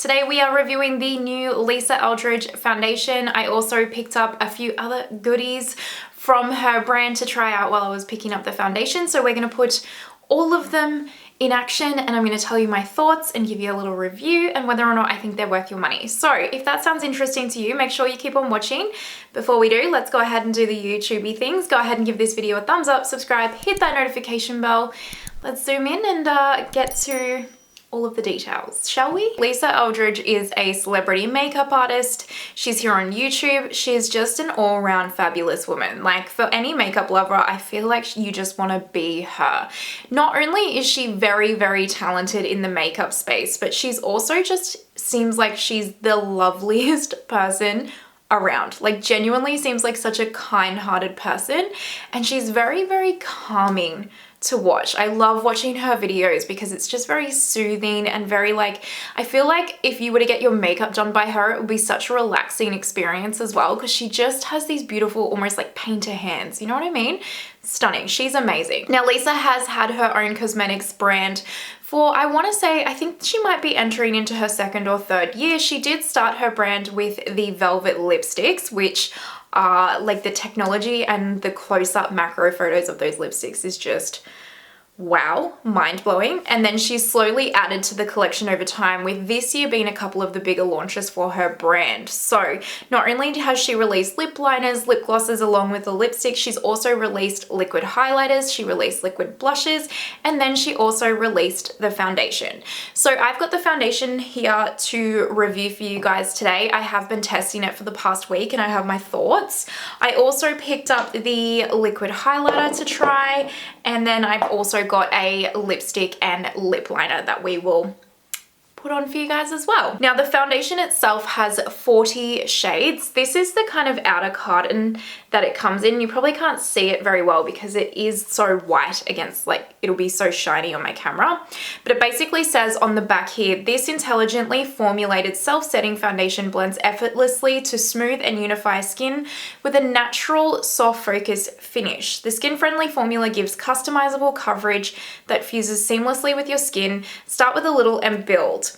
Today we are reviewing the new Lisa Eldridge foundation. I also picked up a few other goodies from her brand to try out while I was picking up the foundation. So we're going to put all of them in action and I'm going to tell you my thoughts and give you a little review and whether or not I think they're worth your money. So if that sounds interesting to you, make sure you keep on watching. Before we do, let's go ahead and do the YouTubey things. Go ahead and give this video a thumbs up, subscribe, hit that notification bell. Let's zoom in and get to all of the details, shall we? Lisa Eldridge is a celebrity makeup artist. She's here on YouTube. She's just an all-around fabulous woman. Like, for any makeup lover, I feel like you just want to be her. Not only is she very, very talented in the makeup space, but she's also just seems like she's the loveliest person around. Like, genuinely seems like such a kind-hearted person, and she's very, very calming to watch. I love watching her videos because it's just very soothing and very like, I feel like if you were to get your makeup done by her, it would be such a relaxing experience as well, because she just has these beautiful, almost like painter hands, you know what I mean? Stunning. She's amazing. Now, Lisa has had her own cosmetics brand for, I want to say, I think she might be entering into her second or third year. She did start her brand with the Velvet lipsticks, which are like the technology and the close-up macro photos of those lipsticks is just wow, mind-blowing. And then she's slowly added to the collection over time, with this year being a couple of the bigger launches for her brand. So not only has she released lip liners, lip glosses along with the lipstick, she's also released liquid highlighters, she released liquid blushes, and then she also released the foundation. So I've got the foundation here to review for you guys today. I have been testing it for the past week and I have my thoughts. I also picked up the liquid highlighter to try, and then I've also got a lipstick and lip liner that we will put on for you guys as well. Now, the foundation itself has 40 shades. This is the kind of outer carton that it comes in. You probably can't see it very well because it is so white against, like, it'll be so shiny on my camera. But it basically says on the back here, this intelligently formulated self-setting foundation blends effortlessly to smooth and unify skin with a natural soft focus finish. The skin-friendly formula gives customizable coverage that fuses seamlessly with your skin. Start with a little and build.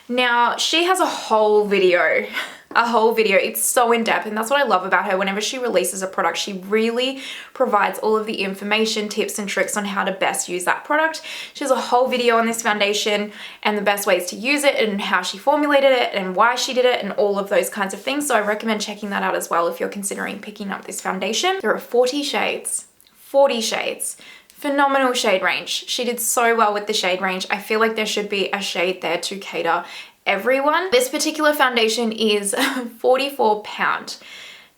Now, she has a whole video. It's so in-depth, and that's what I love about her. Whenever she releases a product, she really provides all of the information, tips, and tricks on how to best use that product. She has a whole video on this foundation and the best ways to use it and how she formulated it and why she did it and all of those kinds of things. So I recommend checking that out as well if you're considering picking up this foundation. There are 40 shades. 40 shades. Phenomenal shade range. She did so well with the shade range. I feel like there should be a shade there to cater everyone. This particular foundation is £44.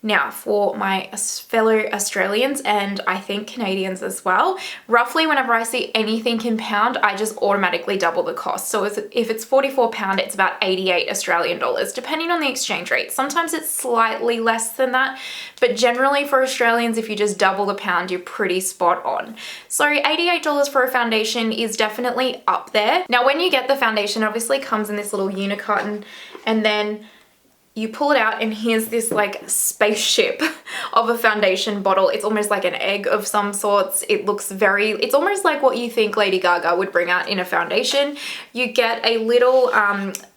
Now, for my fellow Australians and I think Canadians as well, roughly whenever I see anything in pound, I just automatically double the cost. So if it's £44, it's about 88 Australian dollars, depending on the exchange rate. Sometimes it's slightly less than that, but generally for Australians, if you just double the pound, you're pretty spot on. So $88 for a foundation is definitely up there. Now, when you get the foundation, it obviously comes in this little unicarton, and then you pull it out and here's this like spaceship of a foundation bottle. It's almost like an egg of some sorts. It looks it's almost like what you think Lady Gaga would bring out in a foundation. You get a little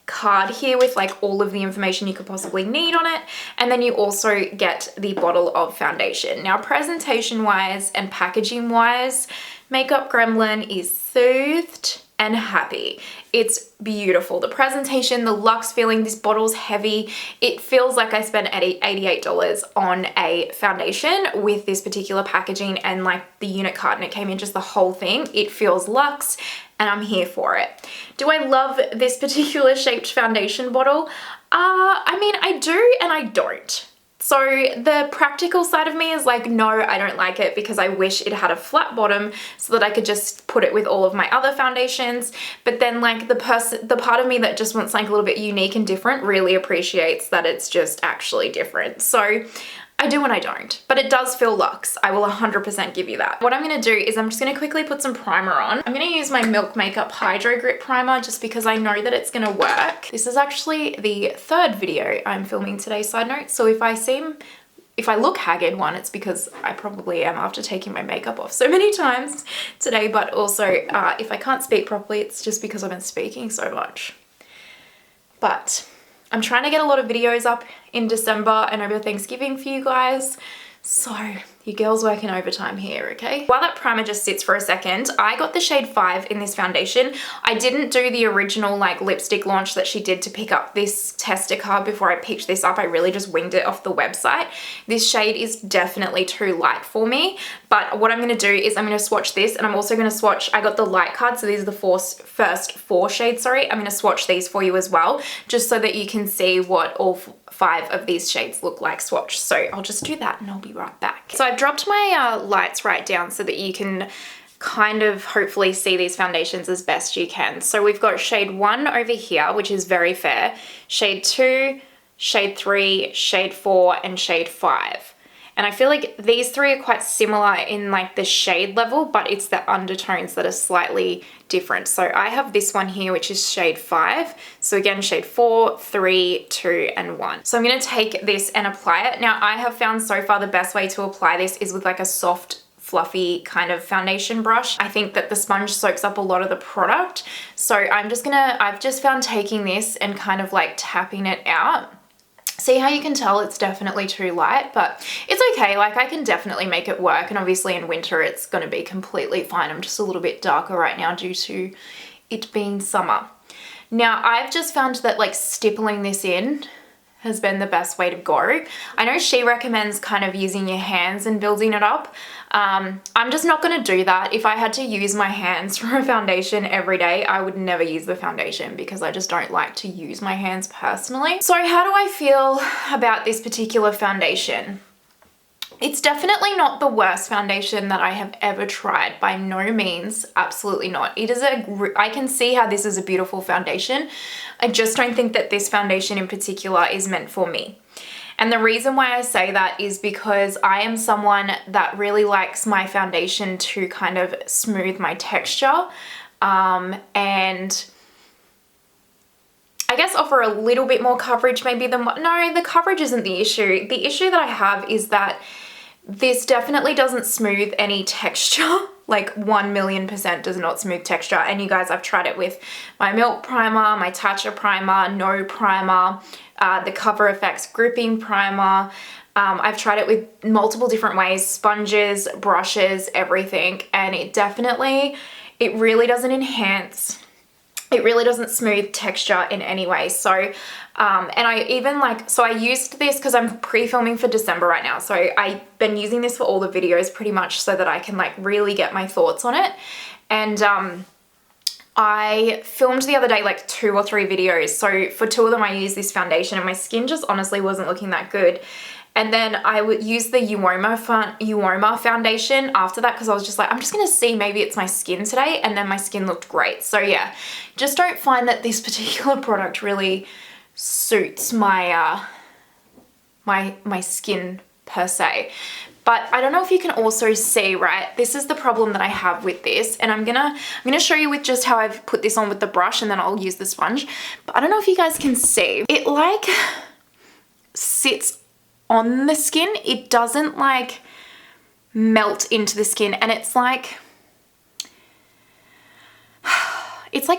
card here with like all of the information you could possibly need on it, and then you also get the bottle of foundation. Now, presentation wise and packaging wise, Makeup Gremlin is soothed and happy. It's beautiful. The presentation, the luxe feeling, this bottle's heavy. It feels like I spent $88 on a foundation with this particular packaging and like the unit carton it came in, just the whole thing. It feels luxe and I'm here for it. Do I love this particular shaped foundation bottle? I mean, I do and I don't. So the practical side of me is like, no, I don't like it because I wish it had a flat bottom so that I could just put it with all of my other foundations. But then like the part of me that just wants like a little bit unique and different really appreciates that it's just actually different. So I do and I don't, but it does feel luxe. I will 100% give you that. What I'm gonna do is I'm just gonna quickly put some primer on. I'm gonna use my Milk Makeup Hydro Grip Primer just because I know that it's gonna work. This is actually the third video I'm filming today, side note. So if I look haggard, one, it's because I probably am after taking my makeup off so many times today, but also if I can't speak properly, it's just because I've been speaking so much. But I'm trying to get a lot of videos up in December and over Thanksgiving for you guys. So your girl's working overtime here, okay? While that primer just sits for a second, I got the shade 5 in this foundation. I didn't do the original like lipstick launch that she did to pick up this tester card before I picked this up. I really just winged it off the website. This shade is definitely too light for me, but what I'm gonna do is I'm gonna swatch this, and I'm also gonna swatch, I got the light card, so these are the first 4 shades, sorry. I'm gonna swatch these for you as well, just so that you can see what all 5 of these shades look like swatched. So I'll just do that and I'll be right back. So I've dropped my lights right down so that you can kind of hopefully see these foundations as best you can. So we've got shade 1 over here, which is very fair, shade 2, shade 3, shade 4, and shade 5. And I feel like these 3 are quite similar in like the shade level, but it's the undertones that are slightly different. So I have this one here, which is shade 5. So again, shade 4, 3, 2, and 1. So I'm gonna take this and apply it. Now I have found so far the best way to apply this is with like a soft, fluffy kind of foundation brush. I think that the sponge soaks up a lot of the product. So I've just found taking this and kind of like tapping it out. See how you can tell it's definitely too light, but it's okay. Like I can definitely make it work. And obviously in winter, it's going to be completely fine. I'm just a little bit darker right now due to it being summer. Now I've just found that like stippling this in has been the best way to go. I know she recommends kind of using your hands and building it up. I'm just not going to do that. If I had to use my hands for a foundation every day, I would never use the foundation because I just don't like to use my hands personally. So how do I feel about this particular foundation? It's definitely not the worst foundation that I have ever tried, by no means, absolutely not. It is I can see how this is a beautiful foundation. I just don't think that this foundation in particular is meant for me. And the reason why I say that is because I am someone that really likes my foundation to kind of smooth my texture, and I guess offer a little bit more coverage maybe than what, no, the coverage isn't the issue. The issue that I have is that this definitely doesn't smooth any texture. Like 1,000,000% does not smooth texture. And you guys, I've tried it with my Milk Primer, my Tatcha Primer, No Primer, the Cover FX Gripping Primer. I've tried it with multiple different ways, sponges, brushes, everything. And it really doesn't enhance. It really doesn't smooth texture in any way. So, and I even so I used this because I'm pre-filming for December right now. So I've been using this for all the videos pretty much so that I can like really get my thoughts on it. And I filmed the other day like 2 or 3 videos. So for 2 of them, I used this foundation and my skin just honestly wasn't looking that good. And then I would use the Uoma foundation after that because I was just like, I'm just going to see maybe it's my skin today. And then my skin looked great. So yeah, just don't find that this particular product really suits my my skin per se. But I don't know if you can also see, right? This is the problem that I have with this. And I'm gonna show you with just how I've put this on with the brush, and then I'll use the sponge. But I don't know if you guys can see. It like sits on the skin. It doesn't like melt into the skin, and it's like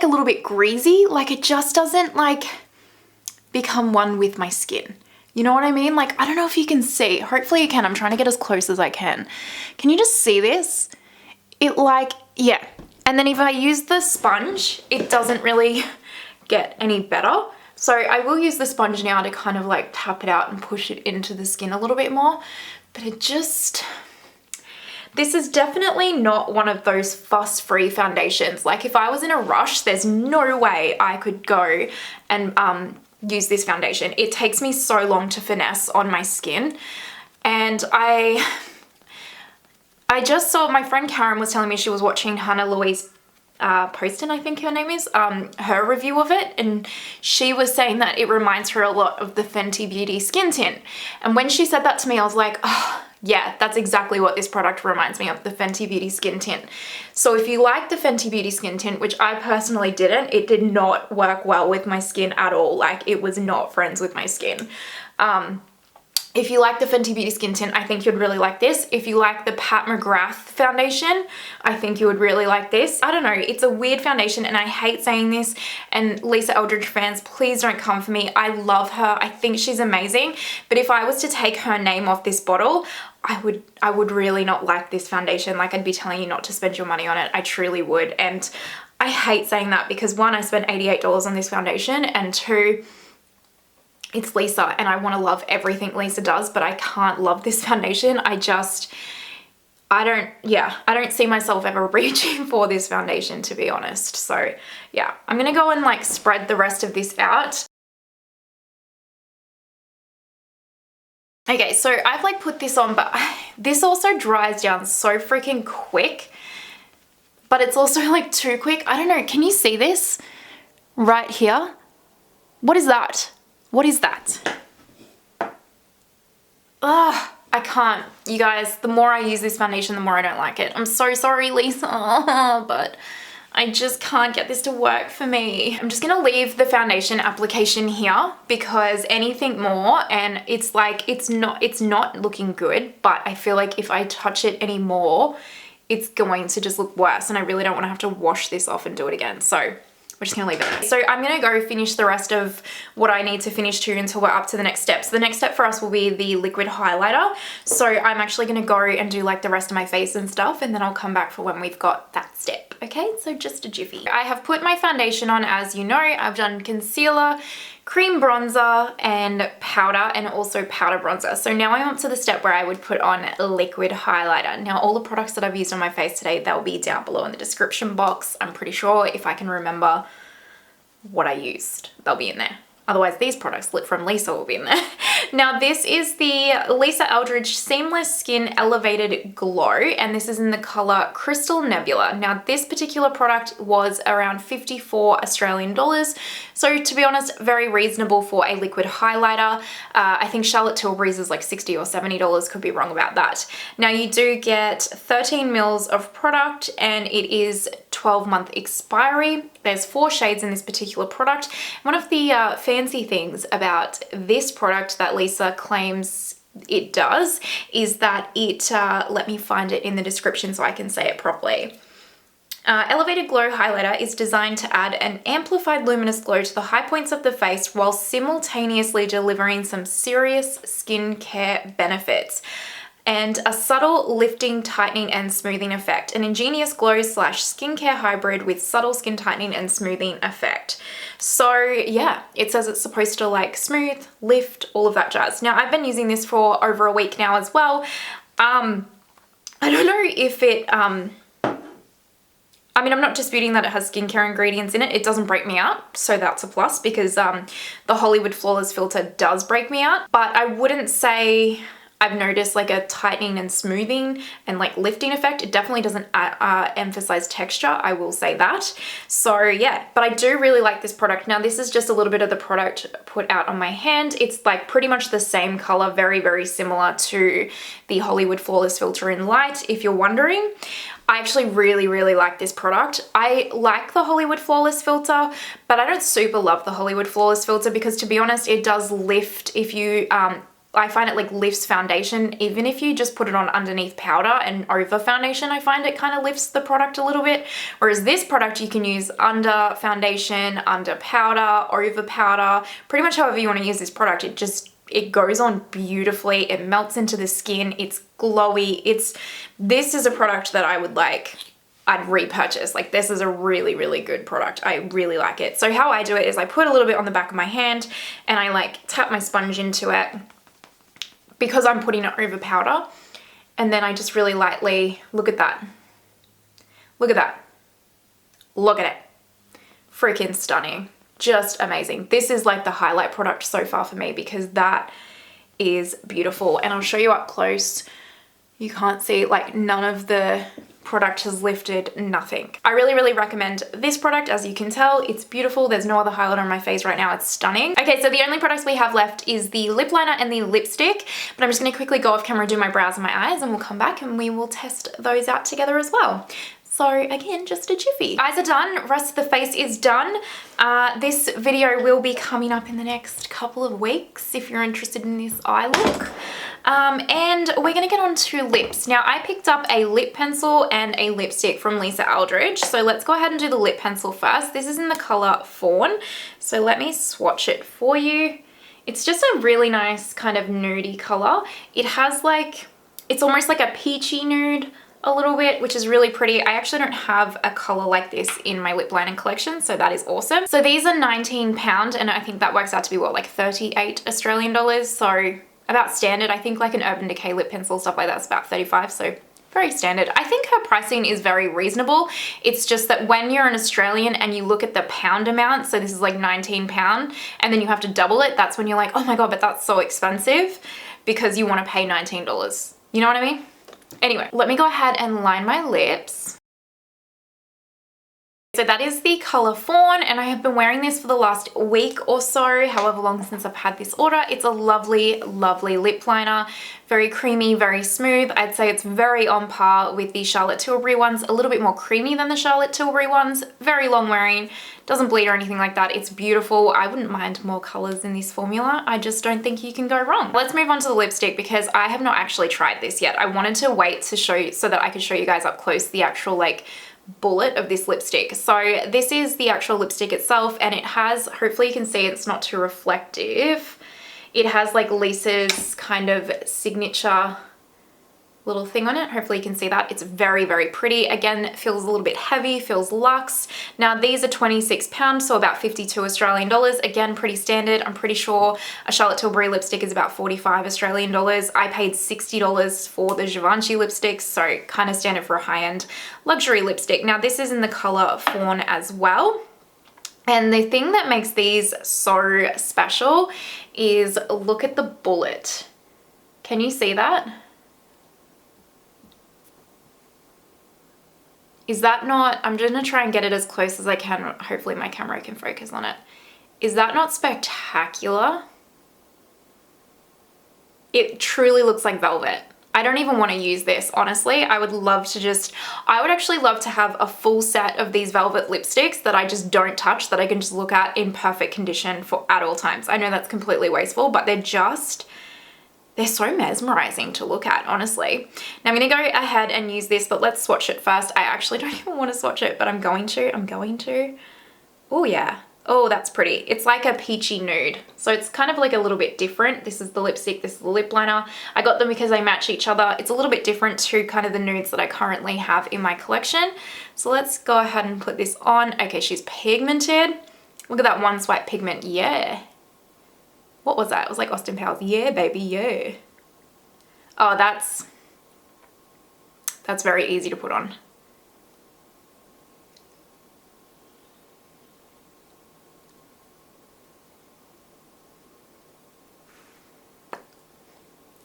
a little bit greasy. Like it just doesn't like become one with my skin. You know what I mean? Like, I don't know if you can see. Hopefully you can. I'm trying to get as close as I can. Can you just see this? It like, yeah. And then if I use the sponge, it doesn't really get any better. So I will use the sponge now to kind of like tap it out and push it into the skin a little bit more. But it just, this is definitely not one of those fuss-free foundations. Like if I was in a rush, there's no way I could go and use this foundation. It takes me so long to finesse on my skin. And I just saw, my friend Karen was telling me she was watching Hannah Louise Poston, I think her name is, her review of it, and she was saying that it reminds her a lot of the Fenty Beauty Skin Tint. And when she said that to me, I was like, oh yeah, that's exactly what this product reminds me of, the Fenty Beauty Skin Tint. So if you like the Fenty Beauty Skin Tint, which I personally didn't, it did not work well with my skin at all. Like it was not friends with my skin. If you like the Fenty Beauty Skin Tint, I think you'd really like this. If you like the Pat McGrath foundation, I think you would really like this. I don't know, it's a weird foundation and I hate saying this, and Lisa Eldridge fans, please don't come for me. I love her. I think she's amazing. But if I was to take her name off this bottle, I would really not like this foundation. Like, I'd be telling you not to spend your money on it. I truly would. And I hate saying that because one, I spent $88 on this foundation, and two, it's Lisa and I want to love everything Lisa does, but I can't love this foundation. I don't see myself ever reaching for this foundation, to be honest. So yeah, I'm gonna go and like spread the rest of this out. Okay, so I've like put this on, but this also dries down so freaking quick, but it's also like too quick. I don't know, can you see this right here? What is that? What is that? Ugh, I can't. You guys, the more I use this foundation, the more I don't like it. I'm so sorry, Lisa, but I just can't get this to work for me. I'm just gonna leave the foundation application here because anything more, and it's like, it's not looking good, but I feel like if I touch it anymore, it's going to just look worse, and I really don't wanna have to wash this off and do it again. So we're just gonna leave it. So I'm gonna go finish the rest of what I need to finish to until we're up to the next step. So the next step for us will be the liquid highlighter. So I'm actually gonna go and do like the rest of my face and stuff, and then I'll come back for when we've got that step. Okay, so just a jiffy. I have put my foundation on, as you know. I've done concealer, cream bronzer, and powder, and also powder bronzer. So now I'm up to the step where I would put on liquid highlighter. Now all the products that I've used on my face today, they'll be down below in the description box. I'm pretty sure if I can remember what I used, they'll be in there. Otherwise, these products lit from Lisa will be in there. Now, this is the Lisa Eldridge Seamless Skin Elevated Glow, and this is in the color Crystal Nebula. Now, this particular product was around 54 Australian dollars. So to be honest, very reasonable for a liquid highlighter. I think Charlotte Tilbury's is like $60 or $70, could be wrong about that. Now, you do get 13 mils of product, and it is 12-month expiry. There's 4 shades in this particular product. One of the fancy things about this product that Lisa claims it does is that it, let me find it in the description so I can say it properly. Elevated Glow Highlighter is designed to add an amplified luminous glow to the high points of the face while simultaneously delivering some serious skincare benefits and a subtle lifting, tightening, and smoothing effect. An ingenious glow / skincare hybrid with subtle skin tightening and smoothing effect. So yeah, it says it's supposed to like smooth, lift, all of that jazz. Now I've been using this for over a week now as well. I don't know if it, I mean, I'm not disputing that it has skincare ingredients in it. It doesn't break me out, so that's a plus because the Hollywood Flawless filter does break me out. But I wouldn't say I've noticed like a tightening and smoothing and like lifting effect. It definitely doesn't emphasize texture, I will say that. So yeah, but I do really like this product. Now this is just a little bit of the product put out on my hand. It's like pretty much the same color, very, very similar to the Hollywood Flawless filter in light, if you're wondering. I actually really, really like this product. I like the Hollywood Flawless filter, but I don't super love the Hollywood Flawless filter because, to be honest, it does lift if you, I find it like lifts foundation, even if you just put it on underneath powder and over foundation, I find it kind of lifts the product a little bit. Whereas this product you can use under foundation, under powder, over powder, pretty much however you want to use this product. It goes on beautifully. It melts into the skin. It's glowy. This is a product that I would like, I'd repurchase. Like this is a really, really good product. I really like it. So how I do it is I put a little bit on the back of my hand and I like tap my sponge into it because I'm putting it over powder. And then I just really lightly, look at that. Look at that. Look at it. Freaking stunning. Just amazing. This is like the highlight product so far for me because that is beautiful. And I'll show you up close. You can't see, like none of the product has lifted, nothing. I really, really recommend this product. As you can tell, it's beautiful. There's no other highlighter on my face right now. It's stunning. Okay, so the only products we have left is the lip liner and the lipstick, but I'm just gonna quickly go off camera, do my brows and my eyes, and we'll come back and we will test those out together as well. So again, just a jiffy. Eyes are done, rest of the face is done. This video will be coming up in the next couple of weeks if you're interested in this eye look. And we're gonna get on to lips. Now I picked up a lip pencil and a lipstick from Lisa Eldridge. So let's go ahead and do the lip pencil first. This is in the color Fawn. So let me swatch it for you. It's just a really nice kind of nudie color. It has like, it's almost like a peachy nude a little bit, which is really pretty. I actually don't have a color like this in my lip liner collection, so that is awesome. So these are £19, and I think that works out to be what, like 38 Australian dollars. So about standard. I think like an Urban Decay lip pencil, stuff like that's about 35, so very standard. I think her pricing is very reasonable. It's just that when you're an Australian and you look at the pound amount, so this is like £19, and then you have to double it, that's when you're like, oh my God, but that's so expensive, because you want to pay $19. You know what I mean? Anyway, let me go ahead and line my lips. So that is the color Fawn, and I have been wearing this for the last week or so, however long since I've had this order. It's a lovely, lovely lip liner. Very creamy, very smooth. I'd say it's very on par with the Charlotte Tilbury ones, a little bit more creamy than the Charlotte Tilbury ones. Very long wearing, doesn't bleed or anything like that. It's beautiful. I wouldn't mind more colors in this formula. I just don't think you can go wrong. Let's move on to the lipstick because I have not actually tried this yet. I wanted to wait to show you so that I could show you guys up close the actual like bullet of this lipstick. So this is the actual lipstick itself, and it has, hopefully you can see it's not too reflective. It has like Lisa's kind of signature little thing on it. Hopefully you can see that. It's very, very pretty. Again, it feels a little bit heavy, feels luxe. Now these are £26, so about 52 Australian dollars. Again, pretty standard. I'm pretty sure a Charlotte Tilbury lipstick is about 45 Australian dollars. I paid $60 for the Givenchy lipstick, so kind of standard for a high-end luxury lipstick. Now this is in the color Fawn as well. And the thing that makes these so special is look at the bullet. Can you see that? Is that not, I'm just gonna try and get it as close as I can. Hopefully my camera can focus on it. Is that not spectacular? It truly looks like velvet. I don't even want to use this, honestly. I would love to just, I would actually love to have a full set of these velvet lipsticks that I just don't touch, that I can just look at in perfect condition at all times. I know that's completely wasteful, but they're so mesmerizing to look at, honestly. Now I'm gonna go ahead and use this, but let's swatch it first. I actually don't even want to swatch it, but I'm going to. Oh yeah. Oh, that's pretty. It's like a peachy nude. So it's kind of like a little bit different. This is the lipstick, this is the lip liner. I got them because they match each other. It's a little bit different to kind of the nudes that I currently have in my collection. So let's go ahead and put this on. Okay, she's pigmented. Look at that one swipe pigment, yeah. What was that? It was like Austin Powers. Yeah, baby, yeah. Oh, that's very easy to put on.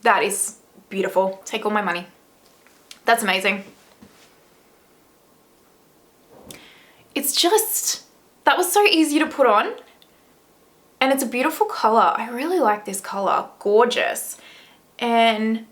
That is beautiful. Take all my money. That's amazing. It's just, that was so easy to put on. And it's a beautiful color. I really like this color. Gorgeous. And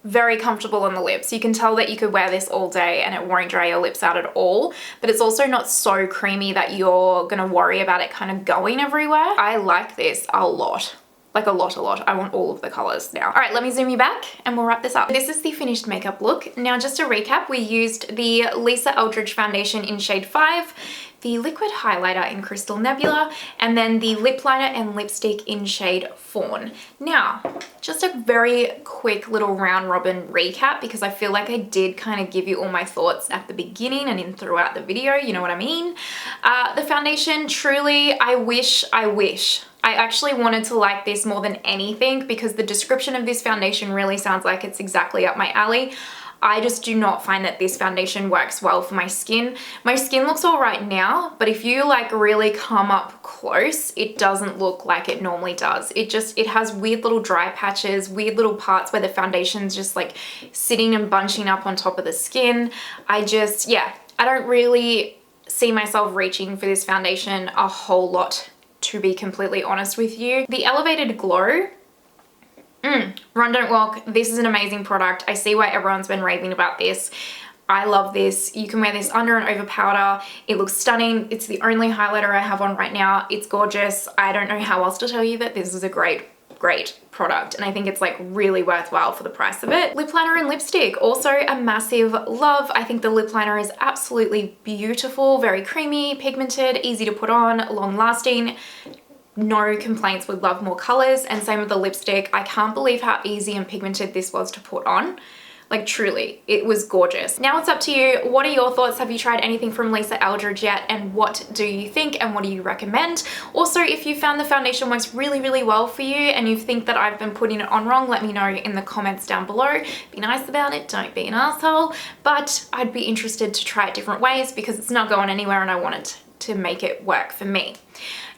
very comfortable on the lips. You can tell that you could wear this all day and it won't dry your lips out at all. But it's also not so creamy that you're gonna worry about it kind of going everywhere. I like this a lot. Like a lot. I want all of the colors now. All right, let me zoom you back and we'll wrap this up. This is the finished makeup look. Now, just to recap, we used the Lisa Eldridge foundation in shade 5, the liquid highlighter in Crystal Nebula, and then the lip liner and lipstick in shade Fawn. Now, just a very quick little round robin recap, because I feel like I did kind of give you all my thoughts at the beginning and in throughout the video, you know what I mean? The foundation, truly, I wish I actually wanted to like this more than anything, because the description of this foundation really sounds like it's exactly up my alley. I just do not find that this foundation works well for my skin. My skin looks all right now, but if you like really come up close, it doesn't look like it normally does. It has weird little dry patches, weird little parts where the foundation's just like sitting and bunching up on top of the skin. I don't really see myself reaching for this foundation a whole lot, to be completely honest with you. The Elevated Glow, Run Don't Walk, this is an amazing product. I see why everyone's been raving about this. I love this. You can wear this under and over powder. It looks stunning. It's the only highlighter I have on right now. It's gorgeous. I don't know how else to tell you that this is a great great product, and I think it's like really worthwhile for the price of it. Lip liner and lipstick, also a massive love. I think the lip liner is absolutely beautiful, very creamy, pigmented, easy to put on, long lasting. No complaints, would love more colors. And same with the lipstick. I can't believe how easy and pigmented this was to put on. Like truly, it was gorgeous. Now it's up to you. What are your thoughts? Have you tried anything from Lisa Eldridge yet? And what do you think? And what do you recommend? Also, if you found the foundation works really, really well for you and you think that I've been putting it on wrong, let me know in the comments down below. Be nice about it, don't be an asshole. But I'd be interested to try it different ways because it's not going anywhere and I want it to make it work for me.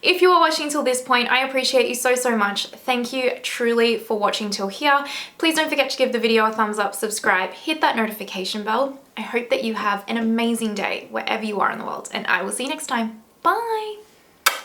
If you are watching till this point, I appreciate you so, so much. Thank you truly for watching till here. Please don't forget to give the video a thumbs up, subscribe, hit that notification bell. I hope that you have an amazing day wherever you are in the world, and I will see you next time. Bye.